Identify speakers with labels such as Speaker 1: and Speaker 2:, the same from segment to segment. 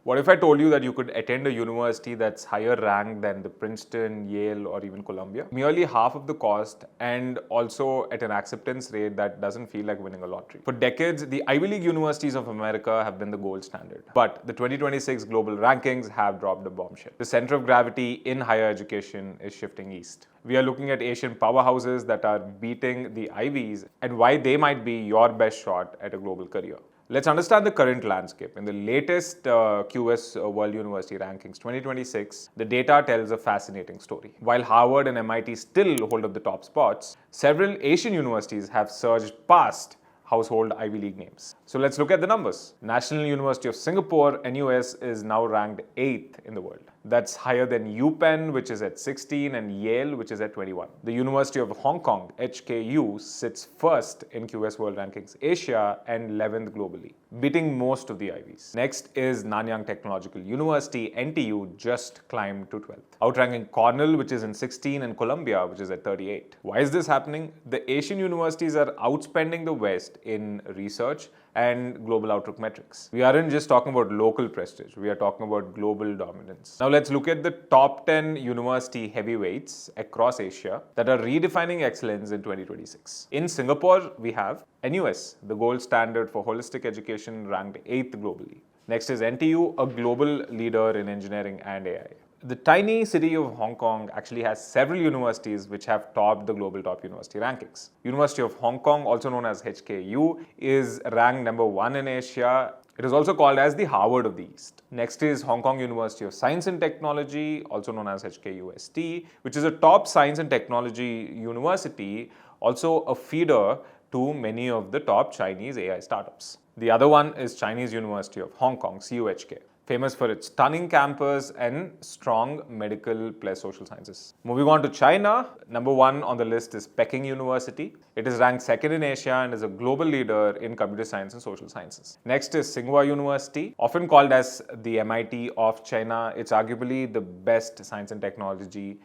Speaker 1: What if I told you that you could attend a university that's higher ranked than the Princeton, Yale, or even Columbia? Merely half of the cost, and also at an acceptance rate that doesn't feel like winning a lottery. For decades, the Ivy League universities of America have been the gold standard. But the 2026 global rankings have dropped a bombshell. The center of gravity in higher education is shifting east. We are looking at Asian powerhouses that are beating the Ivies and why they might be your best shot at a global career. Let's understand the current landscape. In the latest QS World University Rankings 2026, the data tells a fascinating story. While Harvard and MIT still hold up the top spots, several Asian universities have surged past household Ivy League names. So let's look at the numbers. National University of Singapore, NUS, is now ranked 8th in the world. That's higher than UPenn, which is at 16, and Yale, which is at 21. The University of Hong Kong, HKU, sits first in QS World Rankings Asia and 11th globally, beating most of the Ivies. Next is Nanyang Technological University, NTU, just climbed to 12th, outranking Cornell, which is in 16, and Columbia, which is at 38. Why is this happening? The Asian universities are outspending the West in research and global outlook metrics. We aren't just talking about local prestige, we are talking about global dominance. Now let's look at the top 10 university heavyweights across Asia that are redefining excellence in 2026. In Singapore, we have NUS, the gold standard for holistic education, ranked 8th globally. Next is NTU, a global leader in engineering and AI. The tiny city of Hong Kong actually has several universities which have topped the global top university rankings. University of Hong Kong, also known as HKU, is ranked number 1 in Asia. It is also called as the Harvard of the East. Next is Hong Kong University of Science and Technology, also known as HKUST, which is a top science and technology university, also a feeder to many of the top Chinese AI startups. The other one is Chinese University of Hong Kong, CUHK, famous for its stunning campus and strong medical plus social sciences. Moving on to China, number 1 on the list is Peking University. It is ranked 2nd in Asia and is a global leader in computer science and social sciences. Next is Tsinghua University, often called as the MIT of China. It's arguably the best science and technology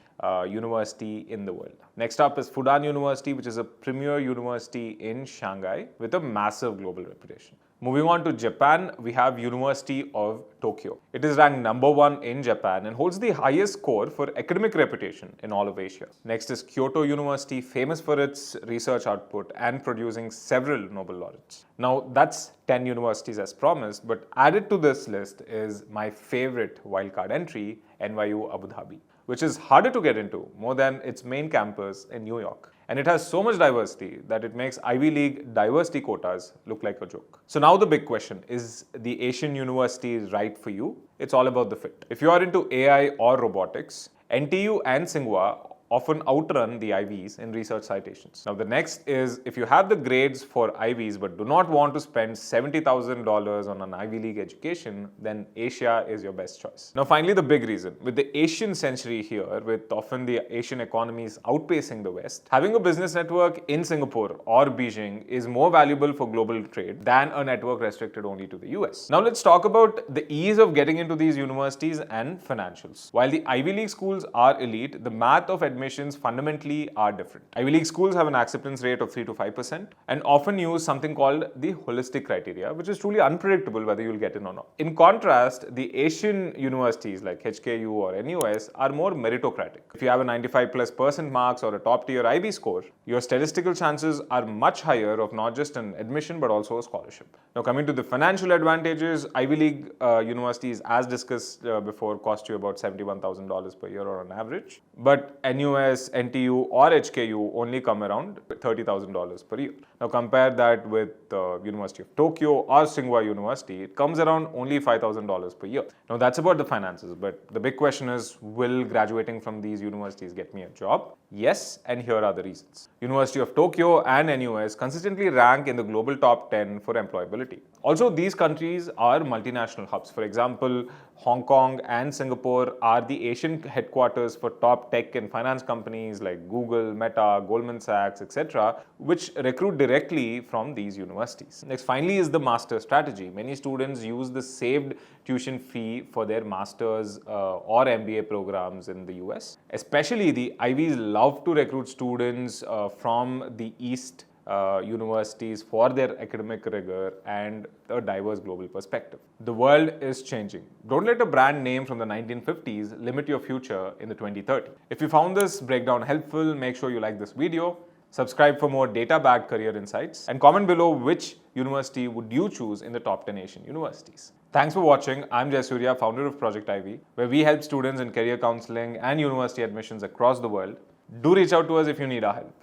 Speaker 1: university in the world. Next up is Fudan University, which is a premier university in Shanghai with a massive global reputation. Moving on to Japan, we have University of Tokyo. It is ranked number 1 in Japan and holds the highest score for academic reputation in all of Asia. Next is Kyoto University, famous for its research output and producing several Nobel laureates. Now that's 10 universities as promised, but added to this list is my favorite wildcard entry, NYU Abu Dhabi, which is harder to get into more than its main campus in New York. And it has so much diversity that it makes Ivy League diversity quotas look like a joke. So now the big question, is the Asian university right for you? It's all about the fit. If you are into AI or robotics, NTU and Tsinghua often outrun the Ivies in research citations. Now the next is, if you have the grades for Ivies but do not want to spend $70,000 on an Ivy League education, then Asia is your best choice. Now finally, the big reason. With the Asian century here, with often the Asian economies outpacing the West, having a business network in Singapore or Beijing is more valuable for global trade than a network restricted only to the US. Now let's talk about the ease of getting into these universities and financials. While the Ivy League schools are elite, the math of admissions fundamentally are different. Ivy League schools have an acceptance rate of 3 to 5% and often use something called the holistic criteria, which is truly unpredictable whether you'll get in or not. In contrast, the Asian universities like HKU or NUS are more meritocratic. If you have a 95+% marks or a top tier IB score, your statistical chances are much higher of not just an admission but also a scholarship. Now coming to the financial advantages, Ivy League universities, as discussed before, cost you about $71,000 per year on average, but NUS, NTU or HKU only come around $30,000 per year. Now compare that with the University of Tokyo or Tsinghua University, it comes around only $5,000 per year. Now that's about the finances, but the big question is, will graduating from these universities get me a job? Yes, and here are the reasons. University of Tokyo and NUS consistently rank in the global top 10 for employability. Also, these countries are multinational hubs. For example, Hong Kong and Singapore are the Asian headquarters for top tech and finance companies like Google, Meta, Goldman Sachs, etc., which recruit directly from these universities. Next, finally, is the master strategy. Many students use the saved tuition fee for their master's or MBA programs in the US. Especially the Ivies love to recruit students from the East universities for their academic rigor and a diverse global perspective. The world is changing. Don't let a brand name from the 1950s limit your future in the 2030s. If you found this breakdown helpful, make sure you like this video, subscribe for more data-backed career insights, and comment below which university would you choose in the top 10 Asian universities. Thanks for watching. I'm Jay Surya, founder of Project Ivy, where we help students in career counseling and university admissions across the world. Do reach out to us if you need our help.